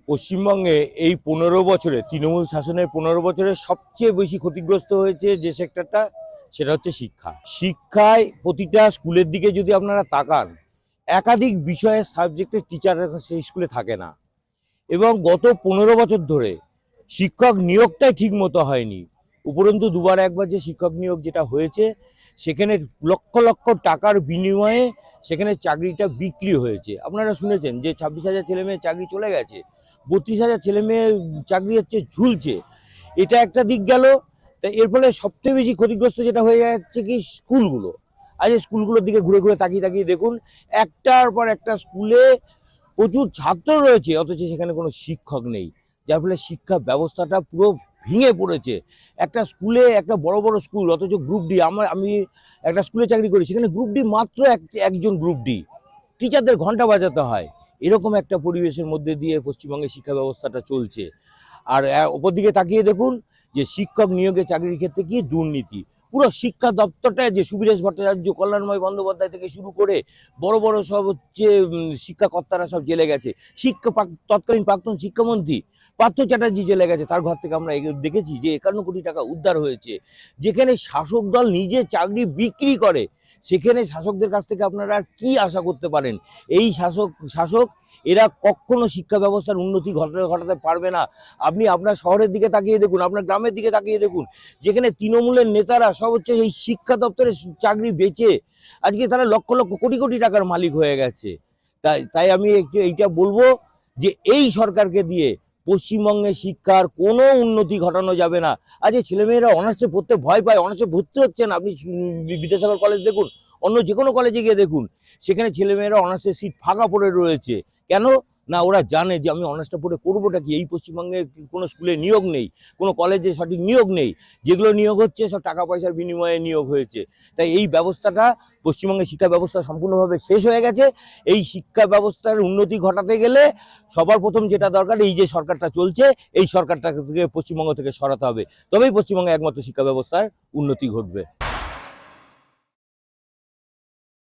পশ্চিমবঙ্গে এই 15 বছরে তৃণমূল শাসনের 15 বছরে সবচেয়ে বেশি ক্ষতিগ্রস্ত হয়েছে যে সেক্টরটা, সেটা হচ্ছে শিক্ষা। শিক্ষায় প্রতিটা স্কুলের দিকে যদি আপনারা তাকান, একাধিক বিষয়ের সাবজেক্টের টিচার সেই স্কুলে থাকে না। এবং গত 15 বছর ধরে শিক্ষক নিয়োগটাই ঠিক মতো হয়নি। উপরন্তু দুবার একবার যে শিক্ষক নিয়োগ যেটা হয়েছে, সেখানে লক্ষ লক্ষ টাকার বিনিময়ে সেখানে চাকরিটা বিক্রি হয়েছে। আপনারা শুনেছেন যে 26,000 ছেলে মেয়ের চাকরি চলে গেছে, 32,000 ছেলে মেয়ের চাকরি হচ্ছে ঝুলছে। এটা একটা দিক গেল। তা এর ফলে সবথেকে বেশি ক্ষতিগ্রস্ত যেটা হয়ে যাচ্ছে কি, স্কুলগুলো। আজ স্কুলগুলোর দিকে ঘুরে ঘুরে তাকিয়ে তাকিয়ে দেখুন, একটার পর একটা স্কুলে প্রচুর ছাত্র রয়েছে, অথচ সেখানে কোনো শিক্ষক নেই। যার ফলে শিক্ষা ব্যবস্থাটা পুরো ভেঙে পড়েছে। একটা স্কুলে, একটা বড় বড় স্কুল, অথচ গ্রুপ ডি। আমি একটা স্কুলে চাকরি করি, সেখানে গ্রুপ ডি মাত্র একজন গ্রুপ ডি। টিচারদের ঘন্টা বাজাতে হয়। এরকম একটা পরিবেশের মধ্যে দিয়ে পশ্চিমবঙ্গের শিক্ষা ব্যবস্থাটা চলছে। আর ওপর দিকে তাকিয়ে দেখুন যে শিক্ষক নিয়োগে চাকরির ক্ষেত্রে কি দুর্নীতি। পুরো শিক্ষা দপ্তরটায় যে সুবিরেশ ভট্টাচার্য, কল্যাণময় বন্দ্যোপাধ্যায় থেকে শুরু করে বড় বড় সব হচ্ছে শিক্ষাকর্তারা সব জেলে গেছে। তৎকালীন প্রাক্তন শিক্ষামন্ত্রী পার্থ চ্যাটার্জি জেলে গেছে, তার ঘর থেকে আমরা দেখেছি যে 51 কোটি টাকা উদ্ধার হয়েছে। যেখানে শাসক দল নিজে চাকরি বিক্রি করে, সেখানে শাসকদের কাছ থেকে আপনারা আর কি আশা করতে পারেন? এই শাসক এরা কখনো শিক্ষা ব্যবস্থার উন্নতি ঘটাতে পারবে না। আপনি আপনার শহরের দিকে তাকিয়ে দেখুন, আপনার গ্রামের দিকে তাকিয়ে দেখুন, যেখানে তৃণমূলের নেতারা সব হচ্ছে এই শিক্ষা দপ্তরে চাকরি বেচে আজকে তারা লক্ষ লক্ষ কোটি কোটি টাকার মালিক হয়ে গেছে। তাই আমি একটু এইটা বলবো যে এই সরকারকে দিয়ে পশ্চিমবঙ্গের শিক্ষার কোনো উন্নতি ঘটানো যাবে না। আজ ছেলেমেয়েরা অনার্সে পড়তে ভয় পায়, অনার্সে ভর্তি হচ্ছেন। আপনি বিদ্যাসাগর কলেজ দেখুন, অন্য যে কোনো কলেজে গিয়ে দেখুন, সেখানে ছেলেমেয়েরা অনার্সের সিট ফাঁকা পড়ে রয়েছে। কেন না? ওরা জানে যে আমি অনার্সটা পড়ে করবোটা কি। এই পশ্চিমবঙ্গে কোনো স্কুলে নিয়োগ নেই, কোনো কলেজে সঠিক নিয়োগ নেই। যেগুলো নিয়োগ হচ্ছে সব টাকা পয়সার বিনিময়ে নিয়োগ হয়েছে। তাই এই ব্যবস্থাটা, পশ্চিমবঙ্গের শিক্ষা ব্যবস্থা সম্পূর্ণভাবে শেষ হয়ে গেছে। এই শিক্ষা ব্যবস্থার উন্নতি ঘটাতে গেলে সবার প্রথম যেটা দরকার, এই যে সরকারটা চলছে, এই সরকারটাকে পশ্চিমবঙ্গ থেকে সরাতে হবে। তবেই পশ্চিমবঙ্গে একমাত্র শিক্ষা ব্যবস্থার উন্নতি ঘটবে।